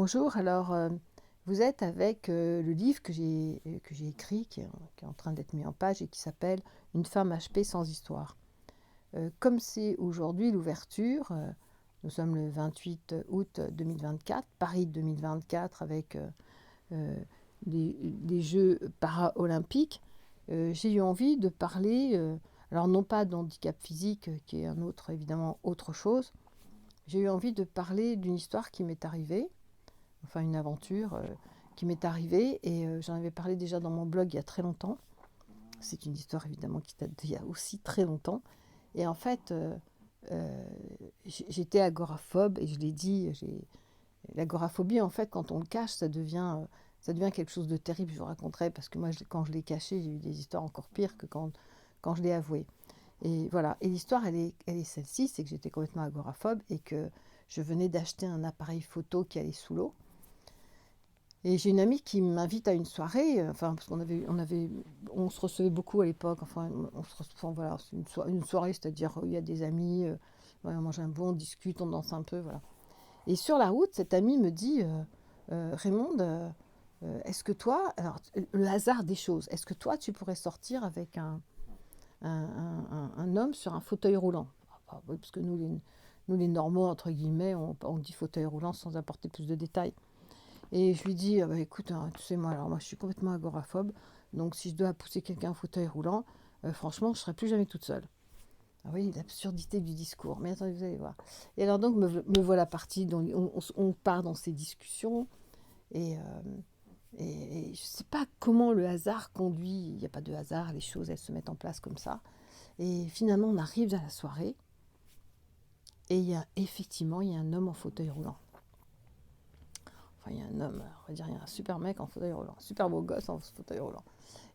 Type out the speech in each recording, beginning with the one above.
Bonjour, vous êtes avec le livre que j'ai écrit, qui est en train d'être mis en page et qui s'appelle Une femme HP sans histoire. Comme c'est aujourd'hui l'ouverture, nous sommes le 28 août 2024, Paris 2024 avec euh, les Jeux para-olympiques, j'ai eu envie de parler, alors non pas d'handicap physique, qui est un autre, évidemment, autre chose, j'ai eu envie de parler d'une histoire qui m'est arrivée, enfin une aventure qui m'est arrivée et j'en avais parlé déjà dans mon blog il y a très longtemps. C'est une histoire évidemment qui date d'il y a aussi très longtemps. Et en fait, euh, j'étais agoraphobe et je l'ai dit, l'agoraphobie en fait quand on le cache, ça devient quelque chose de terrible, je vous raconterai, parce que moi quand je l'ai caché, j'ai eu des histoires encore pires que quand je l'ai avoué. Et voilà, et l'histoire elle est celle-ci, c'est que j'étais complètement agoraphobe et que je venais d'acheter un appareil photo qui allait sous l'eau. Et j'ai une amie qui m'invite à une soirée, enfin, parce on se recevait beaucoup à l'époque, enfin, enfin, voilà, c'est une soirée, c'est-à-dire il y a des amis, ouais, on mange un bon, on discute, on danse un peu, voilà. Et sur la route, cette amie me dit, Raymonde, est-ce que toi, alors le hasard des choses, est-ce que toi tu pourrais sortir avec un homme sur un fauteuil roulant? Ah, oui, parce que nous les normaux, entre guillemets, on dit fauteuil roulant sans apporter plus de détails. Et je lui dis, ah bah, écoute, hein, tu sais, moi je suis complètement agoraphobe, donc si je dois pousser quelqu'un en fauteuil roulant, franchement, je ne serai plus jamais toute seule. Ah oui, l'absurdité du discours. Mais attendez, vous allez voir. Et alors donc, me voilà partie, on part dans ces discussions, et, et je ne sais pas comment le hasard conduit, il n'y a pas de hasard, les choses, elles se mettent en place comme ça. Et finalement, on arrive à la soirée, et effectivement, il y a un homme en fauteuil roulant. Enfin, il y a un homme, on va dire, il y a un super mec en fauteuil roulant, un super beau gosse en fauteuil roulant.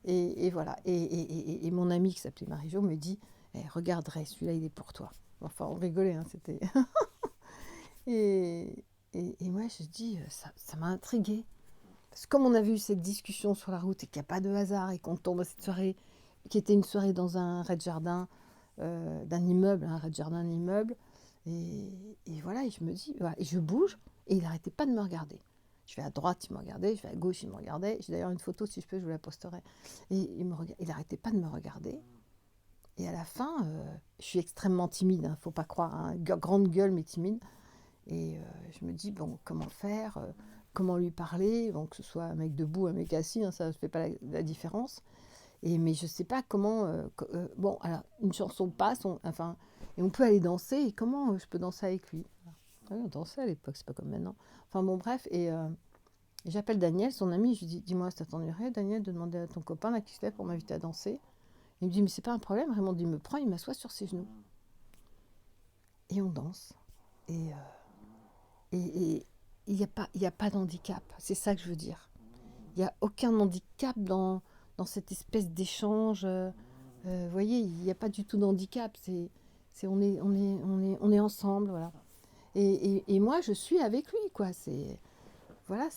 Et voilà. Et mon ami qui s'appelait Marie-Jo me dit, eh, regarde, Ray, celui-là, il est pour toi. Enfin, on rigolait, hein, c'était. et, et moi, je dis, ça m'a intriguée. Parce que comme on avait eu cette discussion sur la route et qu'il n'y a pas de hasard et qu'on tombe à cette soirée, qui était une soirée dans un rez-de-jardin d'un immeuble, un rez-de-jardin d'un immeuble, et voilà, et je me dis, voilà, et je bouge, et il n'arrêtait pas de me regarder. Je vais à droite, il me regardait, je vais à gauche, il me regardait. J'ai d'ailleurs une photo, si je peux, je vous la posterai. Et il n'arrêtait pas de me regarder. Et à la fin, je suis extrêmement timide, hein, faut pas croire, hein, grande gueule mais timide. Et je me dis, bon, comment faire, comment lui parler, bon, que ce soit un mec debout, un mec assis, hein, ça ne fait pas la différence. Mais je ne sais pas comment. Bon, alors, une chanson passe, enfin, et on peut aller danser, et comment je peux danser avec lui? Ah oui, on dansait à l'époque, c'est pas comme maintenant. Enfin bon, bref, et j'appelle Daniel, son ami, je lui dis, dis-moi, ça t'ennuierait, Daniel, de demander à ton copain là, qui se fait pour m'inviter à danser? Il me dit, mais c'est pas un problème, Raymond, il me prend, il m'assoit sur ses genoux. Et on danse. Et et il y a pas d'handicap, c'est ça que je veux dire. Il n'y a aucun handicap dans cette espèce d'échange. Vous voyez, il n'y a pas du tout d'handicap. On est ensemble, voilà. Et moi, je suis avec lui, quoi. Voilà,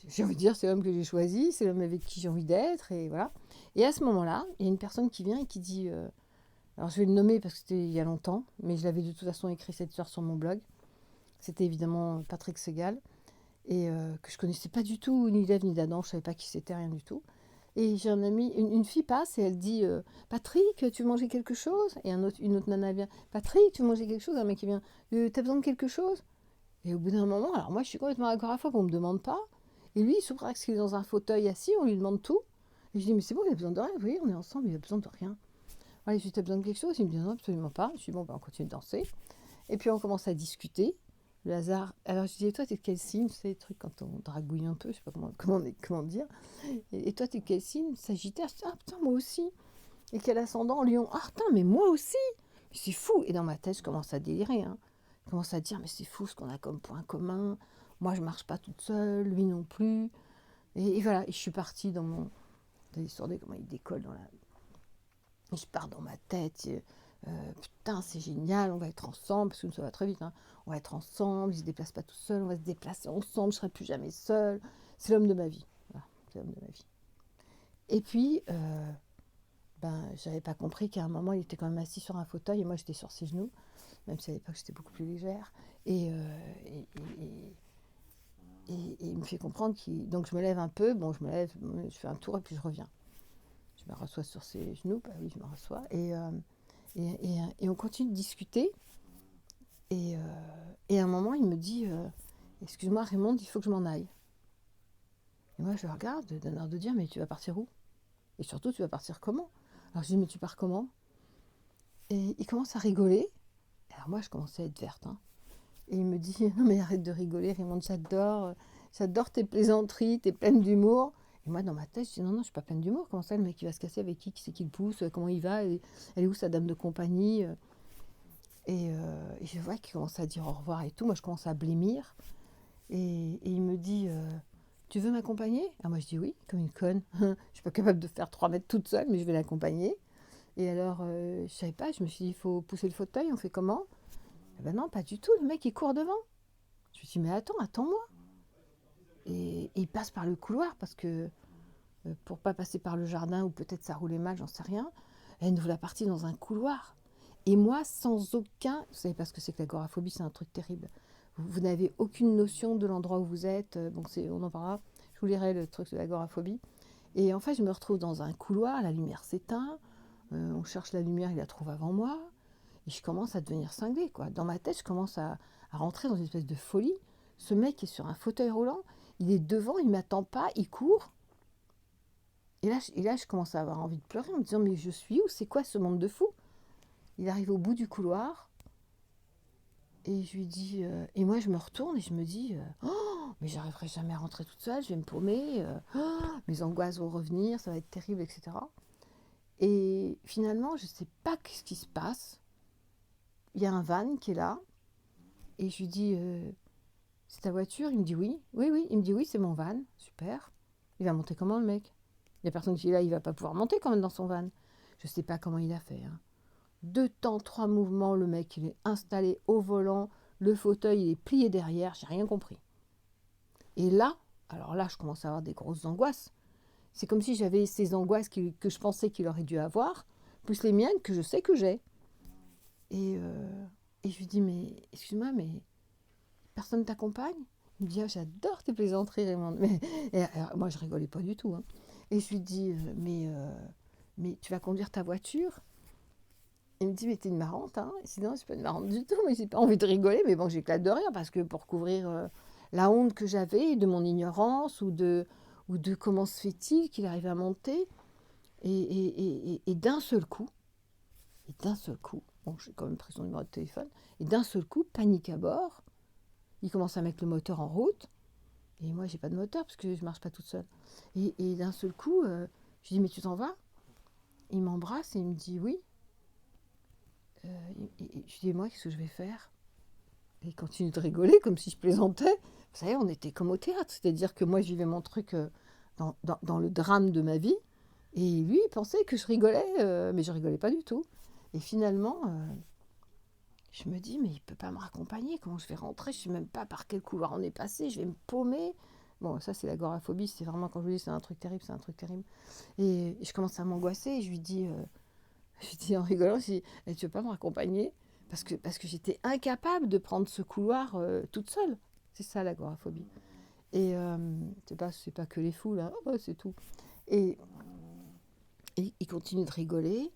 j'ai envie de dire, c'est l'homme que j'ai choisi, c'est l'homme avec qui j'ai envie d'être, et voilà. Et à ce moment-là, il y a une personne qui vient et qui dit, alors je vais le nommer parce que c'était il y a longtemps, mais je l'avais de toute façon écrit cette histoire sur mon blog. C'était évidemment Patrick Segal, et que je connaissais pas du tout, ni d'Ève ni d'Adam, je savais pas qui c'était, rien du tout. Et j'ai un ami, une fille passe et elle dit, Patrick, tu veux manger quelque chose? Et une autre nana vient, Patrick, tu veux manger quelque chose? Un mec qui vient, t'as besoin de quelque chose? Et au bout d'un moment, alors moi je suis complètement agoraphobe, on me demande pas. Et lui, sous prétexte qu'il est dans un fauteuil assis, on lui demande tout. Et je dis, mais c'est bon, il a besoin de rien, vous voyez, on est ensemble, il a besoin de rien. Ouais, je lui dis, t'as besoin de quelque chose? Il me dit, non, absolument pas. Je dis, bon, ben, on continue de danser. Et puis on commence à discuter. Le hasard. Alors je dis, toi, t'es de quel signe? Tu sais, les trucs quand on dragouille un peu, je sais pas comment dire. Et toi, t'es de quel signe? Sagittaire. Je dis, ah putain, moi aussi. Et quel ascendant? Lion. Ah putain, mais moi aussi. Mais c'est fou. Et dans ma tête, je commence à délirer, hein. Je commence à dire, mais c'est fou ce qu'on a comme point commun. Moi, je marche pas toute seule, lui non plus. Et voilà, et je suis partie dans l'histoire de comment il décolle dans la. Et je pars dans ma tête. Putain, c'est génial, on va être ensemble, parce que ça va très vite, hein. On va être ensemble, il se déplace pas tout seul, on va se déplacer ensemble, je serai plus jamais seule. C'est l'homme de ma vie. Voilà, c'est l'homme de ma vie. Et puis, j'avais pas compris qu'à un moment, il était quand même assis sur un fauteuil et moi j'étais sur ses genoux, même si à l'époque j'étais beaucoup plus légère. Et, et il me fait comprendre qu'il... Donc je me lève un peu, bon je me lève, je fais un tour et puis je reviens. Je me rassois sur ses genoux, bah oui je me rassois, et on continue de discuter, et, à un moment il me dit excuse-moi Raymond, il faut que je m'en aille. Et moi je le regarde d'un air de dire mais tu vas partir où? Et surtout tu vas partir comment? Alors je dis mais tu pars comment? Et il commence à rigoler. Alors moi je commençais à être verte, hein. Et il me dit non mais arrête de rigoler Raymond, j'adore tes plaisanteries, t'es pleine d'humour. Et moi dans ma tête je dis non je suis pas pleine d'humour, comment ça le mec il va se casser avec qui c'est qui le pousse, comment il va, elle est où sa dame de compagnie, et je vois qu'il commence à dire au revoir et tout, moi je commence à blêmir, et il me dit tu veux m'accompagner? Ah moi je dis oui comme une conne, je suis pas capable de faire 3 mètres toute seule mais je vais l'accompagner. Et alors je savais pas, je me suis dit il faut pousser le fauteuil, on fait comment? Eh ben non pas du tout, le mec il court devant. Je me suis dit mais attends-moi. Et il passe par le couloir parce que pour pas passer par le jardin, ou peut-être ça roulait mal, j'en sais rien, elle nous l'a partie dans un couloir. Et moi, sans aucun... Vous savez pas ce que c'est que l'agoraphobie, c'est un truc terrible. Vous n'avez aucune notion de l'endroit où vous êtes. Bon, on en parlera. Je vous lirai le truc de l'agoraphobie. Et en fait, je me retrouve dans un couloir, la lumière s'éteint, on cherche la lumière, il la trouve avant moi, et je commence à devenir cinglée, quoi. Dans ma tête, je commence à rentrer dans une espèce de folie. Ce mec est sur un fauteuil roulant, il est devant, il m'attend pas, il court. Et là, je commence à avoir envie de pleurer en me disant mais je suis où? C'est quoi ce monde de fous? Il arrive au bout du couloir et je lui dis et moi je me retourne et je me dis oh mais j'arriverai jamais à rentrer toute seule, je vais me paumer, mes angoisses vont revenir, ça va être terrible, etc. Et finalement je sais pas ce qui se passe. Il y a un van qui est là et je lui dis c'est ta voiture? Il me dit oui. Oui, il me dit oui, c'est mon van. Super. Il va monter comment le mec? Il n'y a personne qui est là, il va pas pouvoir monter quand même dans son van. Je sais pas comment il a fait, hein. 2 temps, 3 mouvements, le mec il est installé au volant, le fauteuil il est plié derrière, j'ai rien compris. Et là, alors là je commence à avoir des grosses angoisses. C'est comme si j'avais ces angoisses que je pensais qu'il aurait dû avoir, plus les miennes que je sais que j'ai. Et je lui dis mais excuse-moi mais personne t'accompagne? Il me dit ah, j'adore tes plaisanteries Raymond. Alors, moi je rigolais pas du tout, hein. Et je lui dis mais tu vas conduire ta voiture? Il me dit, mais t'es une marrante, hein? Sinon, je suis pas une marrante du tout, mais j'ai pas envie de rigoler, mais bon, j'éclate de rire parce que pour couvrir la honte que j'avais de mon ignorance ou de comment se fait-il qu'il arrive à monter, et d'un seul coup, bon, j'ai quand même pris son numéro de téléphone, et d'un seul coup, panique à bord, il commence à mettre le moteur en route, et moi, j'ai pas de moteur parce que je marche pas toute seule. Et d'un seul coup, je lui dis, mais tu t'en vas? Il m'embrasse et il me dit oui. Et je dis, moi, qu'est-ce que je vais faire? Et il continue de rigoler comme si je plaisantais. Vous savez, on était comme au théâtre. C'est-à-dire que moi, je vivais mon truc dans le drame de ma vie. Et lui, il pensait que je rigolais, mais je rigolais pas du tout. Et finalement, je me dis, mais il peut pas me raccompagner. Comment je vais rentrer? Je sais même pas par quel couloir on est passé. Je vais me paumer. Bon, ça, c'est l'agoraphobie. C'est vraiment, quand je vous dis, c'est un truc terrible, c'est un truc terrible. Et je commence à m'angoisser. Et je lui dis en rigolant, je dis, eh, tu veux pas me raccompagner? Parce que j'étais incapable de prendre ce couloir toute seule. C'est ça l'agoraphobie. Et c'est pas que les fous, là, oh, c'est tout. Et, et il continue de rigoler.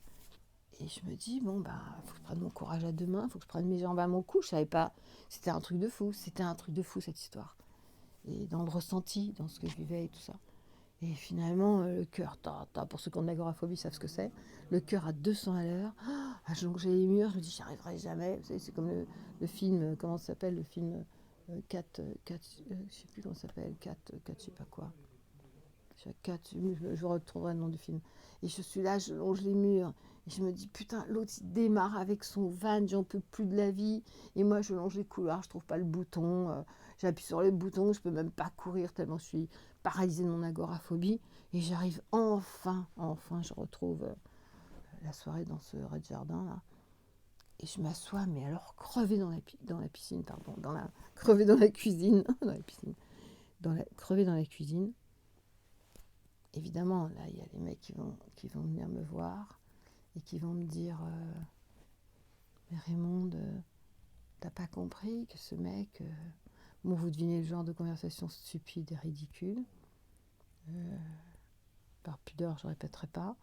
Et je me dis, bon, bah, faut que je prenne mon courage à 2 mains, faut que je prenne mes jambes à mon cou. Je savais pas. C'était un truc de fou. C'était un truc de fou, cette histoire. Et dans le ressenti, dans ce que je vivais et tout ça. Et finalement, le cœur, pour ceux qui ont de l'agoraphobie savent ce que c'est, le cœur à 200 à l'heure, à jongler les murs, je me dis, j'y arriverai jamais. Vous savez, c'est comme le film, comment ça s'appelle, le film 4, je sais plus comment ça s'appelle, 4, je sais pas quoi. 4, je retrouverai le nom du film. Et je suis là, je longe les murs, et je me dis, putain, l'autre il démarre avec son van, j'en peux plus de la vie. Et moi, je longe les couloirs, je trouve pas le bouton, j'appuie sur le bouton, je peux même pas courir tellement je suis paralysée de mon agoraphobie. Et j'arrive enfin, je retrouve la soirée dans ce rez-de-jardin là. Et je m'assois, mais alors crevée dans la piscine, pardon, crevée dans la cuisine, dans la piscine, crevée dans la cuisine. Évidemment, là, il y a les mecs qui vont venir me voir et qui vont me dire mais Raymond, t'as pas compris que ce mec, Bon, vous devinez le genre de conversation stupide et ridicule. Par pudeur, je ne répéterai pas.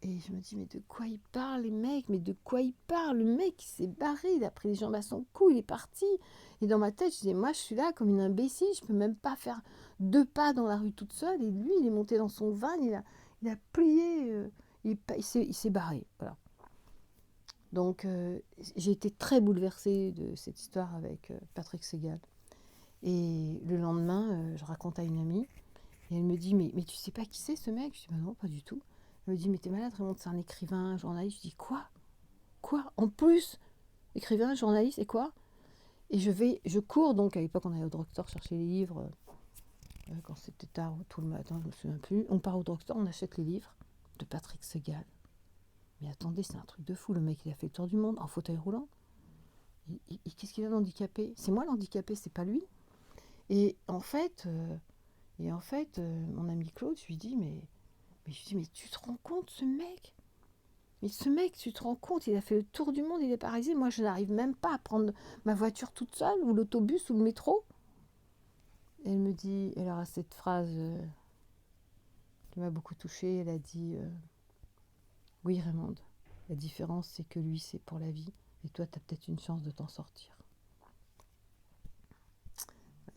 Et je me dis, mais de quoi il parle, les mecs? Mais de quoi il parle? Le mec, il s'est barré, il a pris les jambes à son cou, il est parti. Et dans ma tête, je disais, moi, je suis là comme une imbécile, je peux même pas faire 2 pas dans la rue toute seule. Et lui, il est monté dans son van, il a plié, il s'est barré. Voilà. Donc, j'ai été très bouleversée de cette histoire avec Patrick Segal. Et le lendemain, je raconte à une amie, et elle me dit, mais tu sais pas qui c'est ce mec? Je dis, bah non, pas du tout. Elle me dit, mais t'es malade, Raymond, c'est un écrivain, un journaliste. Je dis, quoi? Quoi? En plus? Écrivain, journaliste, et quoi? Et je cours, donc à l'époque, on allait au drugstore chercher les livres. Quand c'était tard, tout le matin, je me souviens plus. On part au drugstore, on achète les livres de Patrick Segal. Mais attendez, c'est un truc de fou. Le mec, il a fait le tour du monde en fauteuil roulant. Et qu'est-ce qu'il a d'handicapé? C'est moi l'handicapé, c'est pas lui. Et en fait, mon ami Claude, je lui dis, mais tu te rends compte, ce mec? Mais ce mec, tu te rends compte, il a fait le tour du monde, il est paralysé. Moi, je n'arrive même pas à prendre ma voiture toute seule, ou l'autobus, ou le métro. Et elle me dit, elle aura cette phrase qui m'a beaucoup touchée. Elle a dit, oui, Raymond, la différence, c'est que lui, c'est pour la vie. Et toi, tu as peut-être une chance de t'en sortir.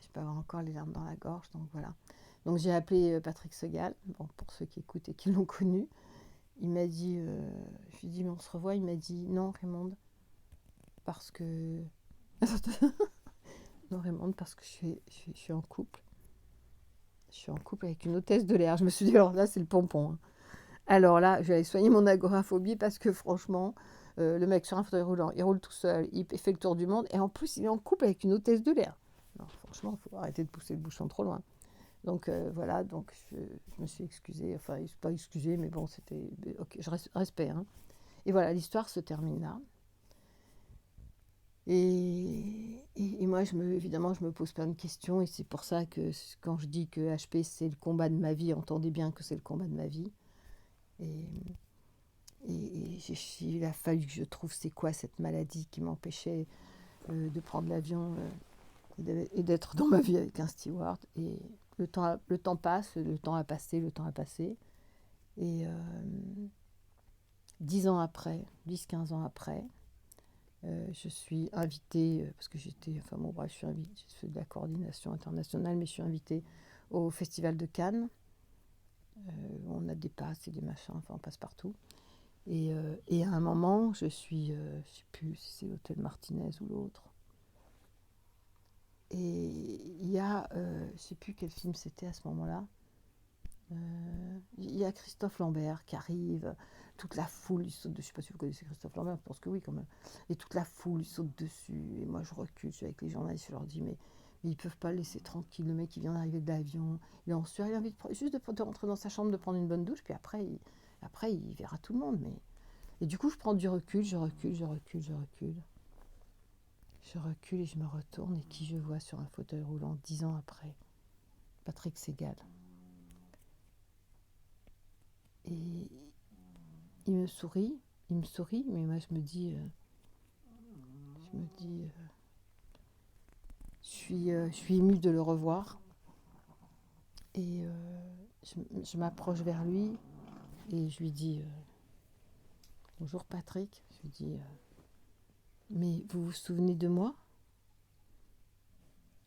Je peux avoir encore les larmes dans la gorge, donc voilà. Donc j'ai appelé Patrick Segal, bon, pour ceux qui écoutent et qui l'ont connu. Il m'a dit, je lui ai dit, mais on se revoit. Il m'a dit, non, Raymond, parce que... non, Raymond, parce que je suis en couple. Je suis en couple avec une hôtesse de l'air. Je me suis dit, alors là, c'est le pompon. Hein. Alors là, je vais aller soigner mon agoraphobie parce que franchement, le mec sur un fauteuil roulant, il roule tout seul, il fait le tour du monde et en plus, il est en couple avec une hôtesse de l'air. Non, franchement, il faut arrêter de pousser le bouchon trop loin. Donc voilà, donc je me suis excusée, enfin, pas excusée, mais bon, c'était. Ok, je respect. Hein. Et voilà, l'histoire se termine là. Et moi, évidemment, je me pose plein de questions. Et c'est pour ça que quand je dis que HP, c'est le combat de ma vie, entendez bien que c'est le combat de ma vie. Et, il a fallu que je trouve c'est quoi cette maladie qui m'empêchait de prendre l'avion et d'être dans ma vie avec un steward. Et le temps passe, le temps a passé, le temps a passé. Et 10 ans après, 10-15 ans après, je suis invitée, parce que j'étais, enfin bon bref, je suis invitée, je fais de la coordination internationale, mais je suis invitée au Festival de Cannes. On a des passes et des machins, enfin on passe partout. Et à un moment, je suis, je ne sais plus si c'est l'hôtel Martinez ou l'autre. Et il y a, je ne sais plus quel film c'était à ce moment-là. Il y a Christophe Lambert qui arrive, toute la foule lui saute dessus. Je ne sais pas si vous connaissez Christophe Lambert, je pense que oui quand même. Et toute la foule lui saute dessus. Et moi je recule, je suis avec les journalistes, je leur dis mais ils ne peuvent pas le laisser tranquille. Le mec il vient d'arriver de l'avion, il est en sueur, il a envie juste de rentrer dans sa chambre, de prendre une bonne douche, puis après il verra tout le monde. Mais... Et du coup je prends du recul, je recule. Je recule et je me retourne et qui je vois sur un fauteuil roulant 10 ans après? Patrick Segal. Et il me sourit, mais moi je me dis, je suis émue de le revoir. Et je m'approche vers lui et je lui dis, bonjour Patrick. Je lui dis, mais vous vous souvenez de moi?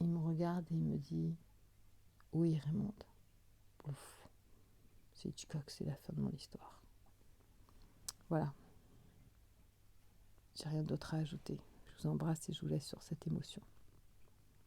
Il me regarde et il me dit, oui Raymond. Ouf, c'est Hitchcock, c'est la fin de mon histoire. Voilà. J'ai rien d'autre à ajouter. Je vous embrasse et je vous laisse sur cette émotion.